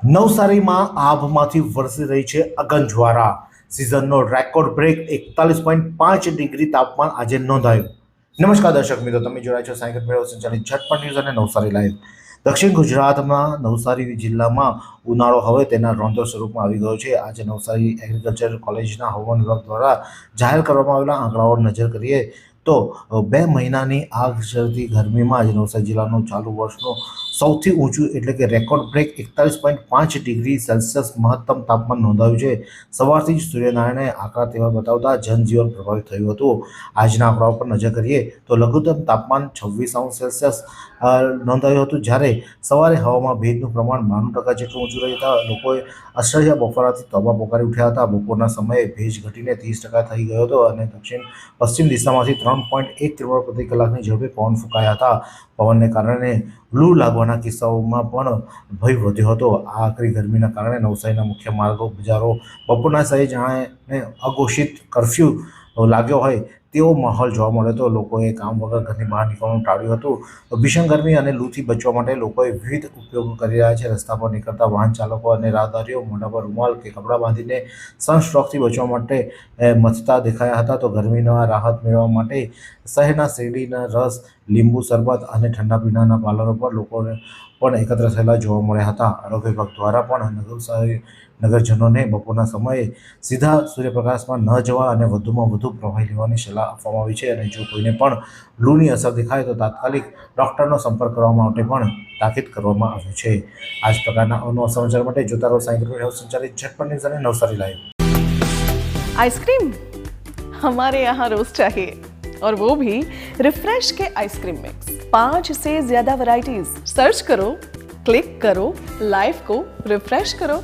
નવસારીમાં આભમાંથી વરસી રહી છે અગનજ્વાળા. સિઝનનો રેકોર્ડ બ્રેક 41.5 ડિગ્રી તાપમાન આજે નોંધાયું. નમસ્કાર દર્શક મિત્રો, તમે જોડાયા છો સાયકલ મેળો સંચાલિત ઝટપટ ન્યૂઝ અને નવસારી લાઈવ. દક્ષિણ ગુજરાતમાં નવસારી જિલ્લામાં ઉનાળો હવે તેના રૌદ્ર સ્વરૂપમાં આવી ગયો છે. આજે નવસારી એગ્રીકલ્ચર કોલેજના હવામાન વિભાગ દ્વારા જાહેર કરવામાં આવેલા આંકડાઓ નજર કરીએ તો 2 મહિનાની આગ ઝરતી ગરમીમાં આજે નવસારી જિલ્લાનું ચાલુ વર્ષનું સૌથી ઊંચું એટલે કે રેકોર્ડ બ્રેક 41.5 ડિગ્રી સેલ્સિયસ મહત્તમ તાપમાન નોંધાયું છે. સવારથી જ સૂર્યનારાયણે આકરા તેવા બતાવતા જનજીવન પ્રભાવિત થયું હતું. આજના આંકડાઓ પર નજર કરીએ તો લઘુત્તમ તાપમાન 26°C નોંધાયું હતું, જ્યારે સવારે હવામાં ભેજનું પ્રમાણ 92% જેટલું ઊંચું રહેતા લોકોએ અસહ્ય બફારાથી તોબા પોકારી ઉઠ્યા હતા. બપોરના સમયે ભેજ ઘટીને 30% થઈ ગયો હતો અને દક્ષિણ પશ્ચિમ દિશામાંથી 3.1 કિલોમીટર પ્રતિ કલાકની ઝડપે પવન ફૂંકાયા હતા. પવનને કારણે લૂ લાગવાના કિસ્સાઓમાં પણ ભય વધ્યો હતો. આ આકરી ગરમીના કારણે નવસારીના મુખ્ય માર્ગો, બજારો બપોરના સમયે જાણે અઘોષિત કર્ફ્યુ લાગ્યો હોય તેવો માહોલ જોવા મળ્યો હતો. લોકોએ કામ વગર ઘરની બહાર નીકળવાનું ટાળ્યું હતું. ભીષણ ગરમી અને લૂથી બચવા માટે લોકોએ વિવિધ ઉપયોગો કરી રહ્યા છે. રસ્તા પર નીકળતા વાહન ચાલકો અને રાહદારીઓ મોઢા પર રૂમાલ કે કપડાં બાંધીને સનસ્ટ્રોકથી બચવા માટે મથતા દેખાયા હતા. તો ગરમીના રાહત મેળવવા માટે શહેરના શેરડીના રસ, લીંબુ શરબત અને ઠંડા પીણાના પાર્લરો પર લોકોને પણ એકત્ર થયેલા જોવા મળ્યા હતા. આરોગ્ય વિભાગ દ્વારા પણ નગરજનોને બપોરના સમયે સીધા સૂર્યપ્રકાશમાં ન જવા અને વધુમાં વધુ પ્રવાહી લેવાની સલાહ આપવામાં આવી છે. અને જો કોઈને પણ લૂની અસર દેખાય તો તાત્કાલિક ડૉક્ટરનો સંપર્ક કરવા માટે પણ તાકીદ કરવામાં આવ્યું છે. આ જ પ્રકારના અવનવા સમાચાર માટે જોતા રહો સાયકલ મેળો સંચાલિત ઝટપટ ન્યૂઝ અને નવસારી લાઈવ. आइसक्रीम हमारे यहाँ रोज चाहिए, और वो भी रिफ्रेश के आइसक्रीम मिक्स. 5 से ज्यादा वैरायटीज. सर्च करो, क्लिक करो, लाइफ को रिफ्रेश करो.